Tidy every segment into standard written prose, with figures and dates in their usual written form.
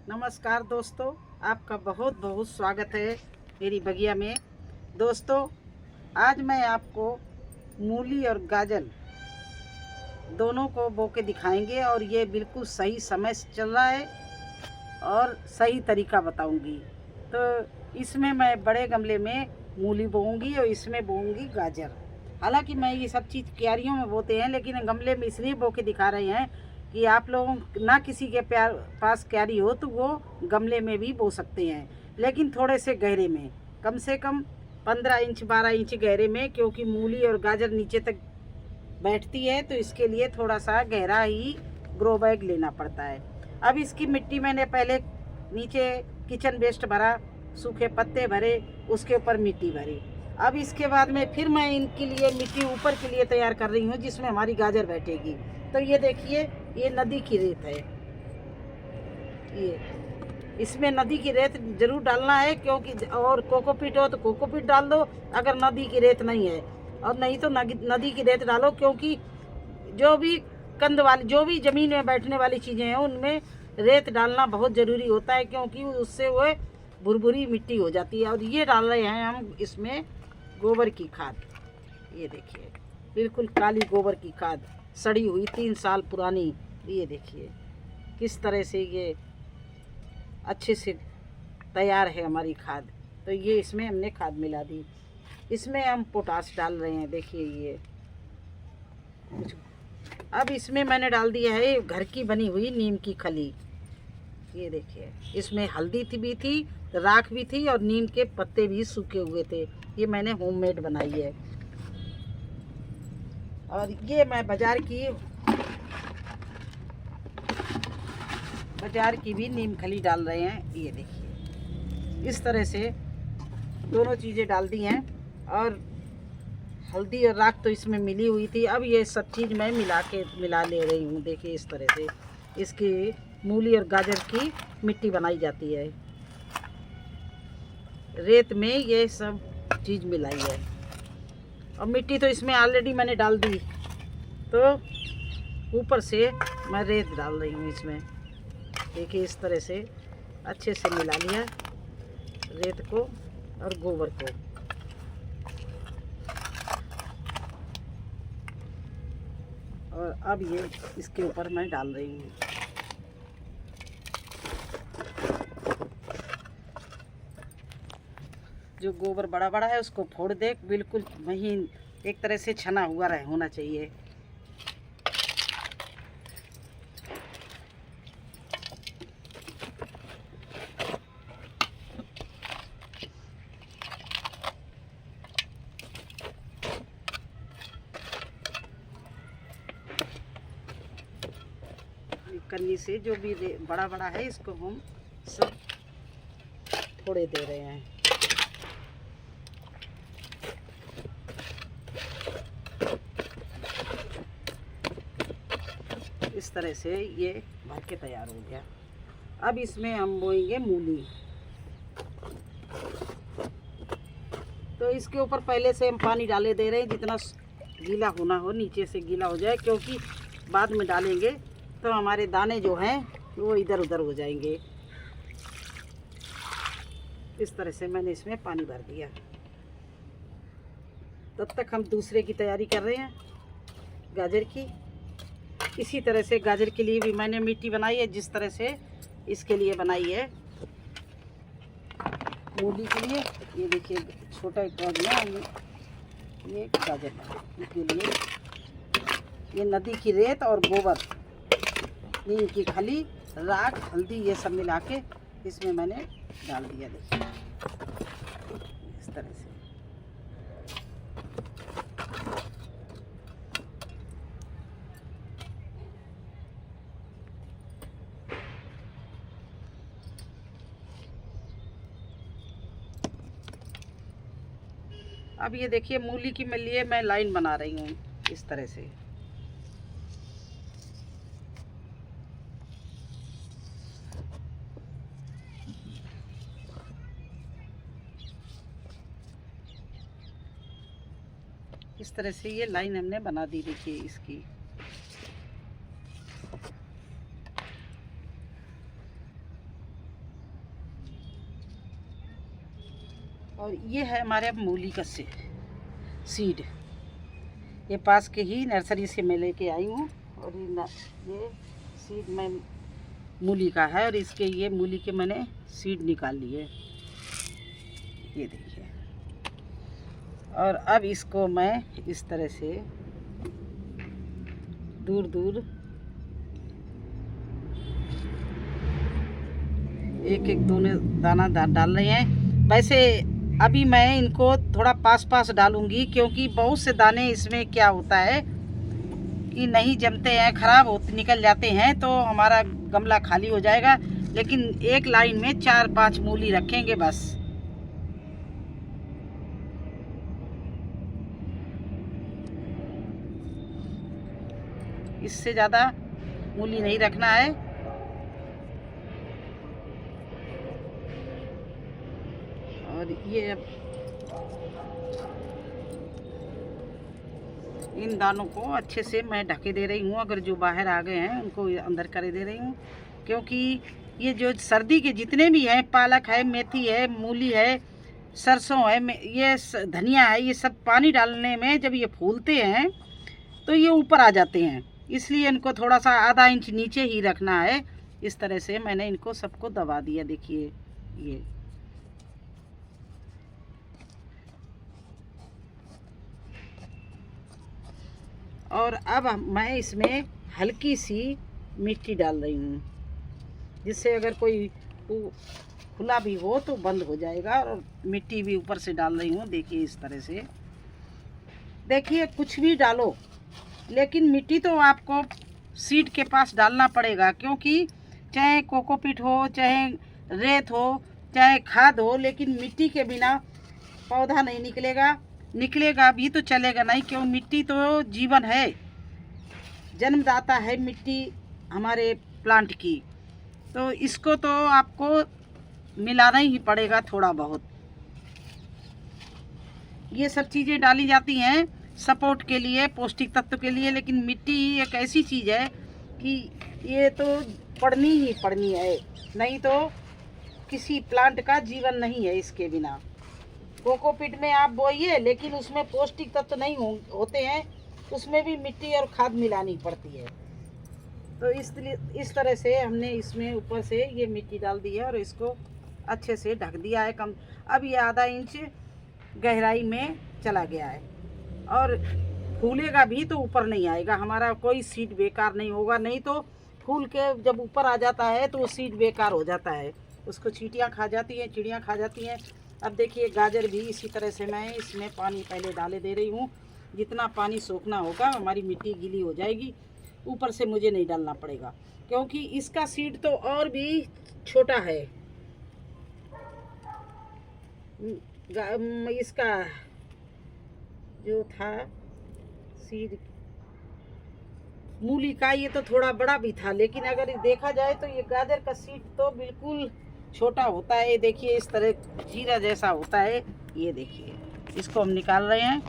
नमस्कार दोस्तों, आपका बहुत बहुत स्वागत है मेरी बगिया में। दोस्तों, आज मैं आपको मूली और गाजर दोनों को बो के दिखाएंगे और ये बिल्कुल सही समय से चल रहा है और सही तरीका बताऊंगी। तो इसमें मैं बड़े गमले में मूली बोऊंगी और इसमें बोऊंगी गाजर। हालांकि मैं ये सब चीज़ क्यारियों में बोते हैं, लेकिन गमले में इसलिए बो के दिखा रहे हैं कि आप लोगों ना किसी के पास क्यारी हो तो वो गमले में भी बो सकते हैं, लेकिन थोड़े से गहरे में, कम से कम 15 इंच 12 इंच गहरे में, क्योंकि मूली और गाजर नीचे तक बैठती है तो इसके लिए थोड़ा सा गहरा ही ग्रो बैग लेना पड़ता है। अब इसकी मिट्टी मैंने पहले नीचे किचन वेस्ट भरा, सूखे पत्ते भरे, उसके ऊपर मिट्टी भरी। अब इसके बाद में फिर मैं इनके लिए मिट्टी ऊपर के लिए तैयार कर रही हूँ जिसमें हमारी गाजर बैठेगी। तो ये देखिए, ये नदी की रेत है। ये इसमें नदी की रेत जरूर डालना है, क्योंकि और कोकोपीट हो तो कोकोपीट डाल दो अगर नदी की रेत नहीं है, और नहीं तो नदी की रेत डालो, क्योंकि जो भी कंद वाली, जो भी ज़मीन में बैठने वाली चीज़ें हैं उनमें रेत डालना बहुत ज़रूरी होता है, क्योंकि उससे वो भुरभुरी मिट्टी हो जाती है। और ये डाल रहे हैं हम इसमें गोबर की खाद। ये देखिए, बिल्कुल काली गोबर की खाद, सड़ी हुई 3 साल पुरानी। ये देखिए किस तरह से ये अच्छे से तैयार है हमारी खाद। तो ये इसमें हमने खाद मिला दी। इसमें हम पोटाश डाल रहे हैं। देखिए ये कुछ, अब इसमें मैंने डाल दिया है घर की बनी हुई नीम की खली। ये देखिए, इसमें हल्दी भी थी, राख भी थी और नीम के पत्ते भी सूखे हुए थे। ये मैंने होममेड बनाई है। और ये मैं बाजार की भी नीम खली डाल रहे हैं। ये देखिए, इस तरह से दोनों चीज़ें डाल दी हैं। और हल्दी और राख तो इसमें मिली हुई थी। अब ये सब चीज़ मैं मिला ले रही हूँ। देखिए इस तरह से इसकी मूली और गाजर की मिट्टी बनाई जाती है। रेत में ये सब चीज़ मिलाई है और मिट्टी तो इसमें ऑलरेडी मैंने डाल दी, तो ऊपर से मैं रेत डाल रही हूँ इसमें। देखिए इस तरह से अच्छे से मिला लिया रेत को और गोबर को। और अब ये इसके ऊपर मैं डाल रही हूँ। जो गोबर बड़ा बड़ा है उसको फोड़ दे, बिल्कुल महीन एक तरह से छना हुआ होना चाहिए। कन्नी से जो भी बड़ा बड़ा है इसको हम सब फोड़े दे रहे हैं। इस तरह से ये भर के तैयार हो गया। अब इसमें हम बोएंगे मूली। तो इसके ऊपर पहले से हम पानी डाले दे रहे हैं, जितना गीला होना हो नीचे से गीला हो जाए, क्योंकि बाद में डालेंगे तो हमारे दाने जो हैं वो इधर उधर हो जाएंगे। इस तरह से मैंने इसमें पानी भर दिया। तब तक हम दूसरे की तैयारी कर रहे हैं, गाजर की। इसी तरह से गाजर के लिए भी मैंने मिट्टी बनाई है, जिस तरह से इसके लिए बनाई है मूली के लिए। ये देखिए छोटा पौध में ये गाजर के लिए ये नदी की रेत और गोबर, नीम की खली, राख, हल्दी, ये सब मिला के इसमें मैंने डाल दिया। देखिए इस तरह से। अब ये देखिए मूली की लिए मैं लाइन बना रही हूँ इस तरह से। इस तरह से ये लाइन हमने बना दी। देखिए इसकी और ये है हमारे मूली का सीड। ये पास के ही नर्सरी से मैं लेके आई हूँ और ये सीड मैं मूली का है और इसके ये मूली के मैंने सीड निकाल लिए, ये देखिए। और अब इसको मैं इस तरह से दूर दूर एक एक दाना डाल रहे हैं। वैसे अभी मैं इनको थोड़ा पास पास डालूंगी, क्योंकि बहुत से दाने इसमें क्या होता है कि नहीं जमते हैं, ख़राब होते निकल जाते हैं, तो हमारा गमला खाली हो जाएगा। लेकिन एक लाइन में 4-5 मूली रखेंगे बस। इससे ज़्यादा मूली नहीं रखना है। और ये इन दानों को अच्छे से मैं ढके दे रही हूँ। अगर जो बाहर आ गए हैं उनको अंदर करे दे रही हूँ, क्योंकि ये जो सर्दी के जितने भी हैं, पालक है, मेथी है, मूली है, सरसों है, ये धनिया है, ये सब पानी डालने में जब ये फूलते हैं तो ये ऊपर आ जाते हैं। इसलिए इनको थोड़ा सा आधा इंच नीचे ही रखना है। इस तरह से मैंने इनको सबको दबा दिया, देखिए ये। और अब मैं इसमें हल्की सी मिट्टी डाल रही हूँ, जिससे अगर कोई खुला भी हो तो बंद हो जाएगा। और मिट्टी भी ऊपर से डाल रही हूँ, देखिए इस तरह से। देखिए कुछ भी डालो, लेकिन मिट्टी तो आपको सीड के पास डालना पड़ेगा, क्योंकि चाहे कोकोपीट हो, चाहे रेत हो, चाहे खाद हो, लेकिन मिट्टी के बिना पौधा नहीं निकलेगा। निकलेगा भी तो चलेगा नहीं, क्यों? मिट्टी तो जीवन है, जन्मदाता है मिट्टी हमारे प्लांट की। तो इसको तो आपको मिलाना ही पड़ेगा थोड़ा बहुत। ये सब चीज़ें डाली जाती हैं सपोर्ट के लिए, पौष्टिक तत्व के लिए, लेकिन मिट्टी एक ऐसी चीज़ है कि ये तो पड़नी ही पड़नी है, नहीं तो किसी प्लांट का जीवन नहीं है इसके बिना। कोकोपीट में आप बोइए, लेकिन उसमें पौष्टिक तत्व नहीं होते हैं, उसमें भी मिट्टी और खाद मिलानी पड़ती है। तो इस तरह से हमने इसमें ऊपर से ये मिट्टी डाल दी है और इसको अच्छे से ढक दिया है। कम अब ये आधा इंच गहराई में चला गया है और फूलेगा भी तो ऊपर नहीं आएगा, हमारा कोई सीड बेकार नहीं होगा। नहीं तो फूल के जब ऊपर आ जाता है तो वो सीड बेकार हो जाता है, उसको चींटियाँ खा जाती हैं, चिड़ियाँ खा जाती हैं। अब देखिए गाजर भी इसी तरह से मैं इसमें पानी पहले डाले दे रही हूँ। जितना पानी सोखना होगा, हमारी मिट्टी गीली हो जाएगी, ऊपर से मुझे नहीं डालना पड़ेगा, क्योंकि इसका सीड तो और भी छोटा है। इसका जो था सीड मूली का, ये तो थोड़ा बड़ा भी था, लेकिन अगर देखा जाए तो ये गाजर का सीड तो बिल्कुल छोटा होता है। ये देखिए इस तरह जीरा जैसा होता है, ये देखिए। इसको हम निकाल रहे हैं।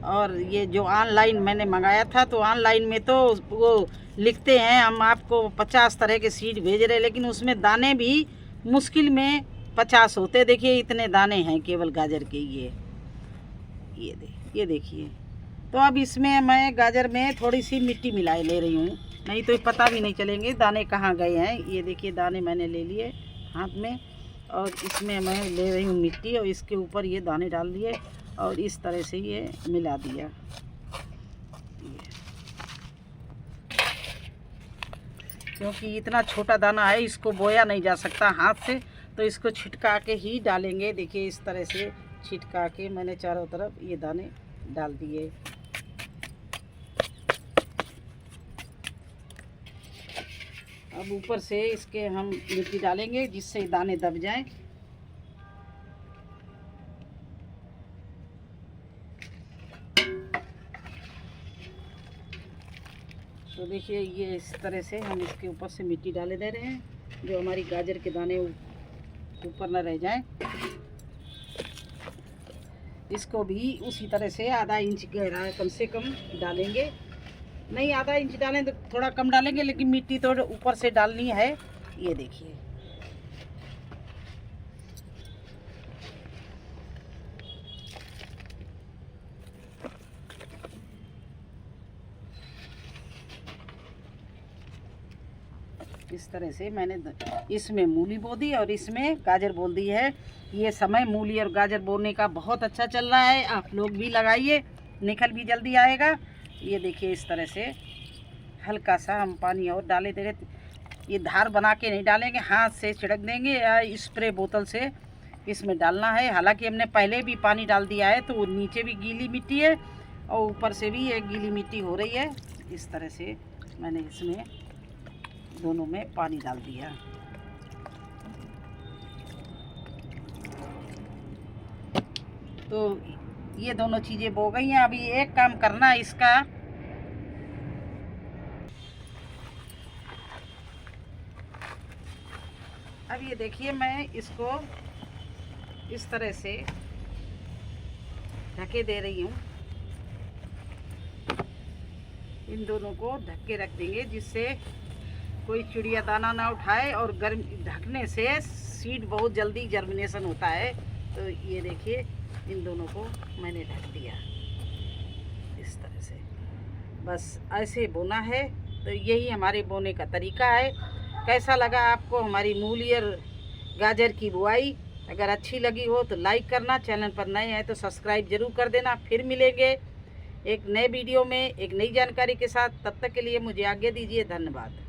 और ये जो ऑनलाइन मैंने मंगाया था, तो ऑनलाइन में तो वो लिखते हैं हम आपको 50 तरह के सीड भेज रहे हैं, लेकिन उसमें दाने भी मुश्किल में 50 होते। देखिए इतने दाने हैं केवल गाजर के, ये देखिए। तो अब इसमें मैं गाजर में थोड़ी सी मिट्टी मिलाए ले रही हूँ, नहीं तो पता भी नहीं चलेंगे दाने कहाँ गए हैं। ये देखिए दाने मैंने ले लिए हाथ में और इसमें मैं ले रही हूँ मिट्टी और इसके ऊपर ये दाने डाल दिए और इस तरह से ये मिला दिया। क्योंकि इतना छोटा दाना है, इसको बोया नहीं जा सकता हाथ से, तो इसको छिटका के ही डालेंगे। देखिए इस तरह से छिटका के मैंने चारों तरफ ये दाने डाल दिए। अब ऊपर से इसके हम मिट्टी डालेंगे जिससे दाने दब जाएं। तो देखिए ये इस तरह से हम इसके ऊपर से मिट्टी डाले दे रहे हैं, जो हमारी गाजर के दाने ऊपर न रह जाएं। इसको भी उसी तरह से आधा इंच गहरा कम से कम डालेंगे। नहीं, आधा इंच डालें तो थोड़ा कम डालेंगे, लेकिन मिट्टी तो ऊपर से डालनी है। ये देखिए, इस तरह से मैंने इसमें मूली बो दी और इसमें गाजर बो दी है। ये समय मूली और गाजर बोने का बहुत अच्छा चल रहा है, आप लोग भी लगाइए, निकल भी जल्दी आएगा। ये देखिए, इस तरह से हल्का सा हम पानी और डाले दे रहे। ये धार बना के नहीं डालेंगे, हाथ से छिड़क देंगे या स्प्रे बोतल से इसमें डालना है। हालांकि हमने पहले भी पानी डाल दिया है, तो नीचे भी गीली मिट्टी है और ऊपर से भी एक गीली मिट्टी हो रही है। इस तरह से मैंने इसमें दोनों में पानी डाल दिया। तो ये दोनों चीज़ें बो गई हैं। अभी एक काम करना है इसका, अब ये देखिए, मैं इसको इस तरह से ढके दे रही हूँ। इन दोनों को ढक के रख देंगे, जिससे कोई चिड़िया दाना ना उठाए, और गर्म ढकने से सीड बहुत जल्दी जर्मिनेशन होता है। तो ये देखिए, इन दोनों को मैंने ढक दिया इस तरह से। बस ऐसे बोना है। तो यही हमारे बोने का तरीका है। कैसा लगा आपको हमारी मूली और गाजर की बुआई? अगर अच्छी लगी हो तो लाइक करना, चैनल पर नए हैं तो सब्सक्राइब जरूर कर देना। फिर मिलेंगे एक नए वीडियो में एक नई जानकारी के साथ। तब तक के लिए मुझे आज्ञा दीजिए। धन्यवाद।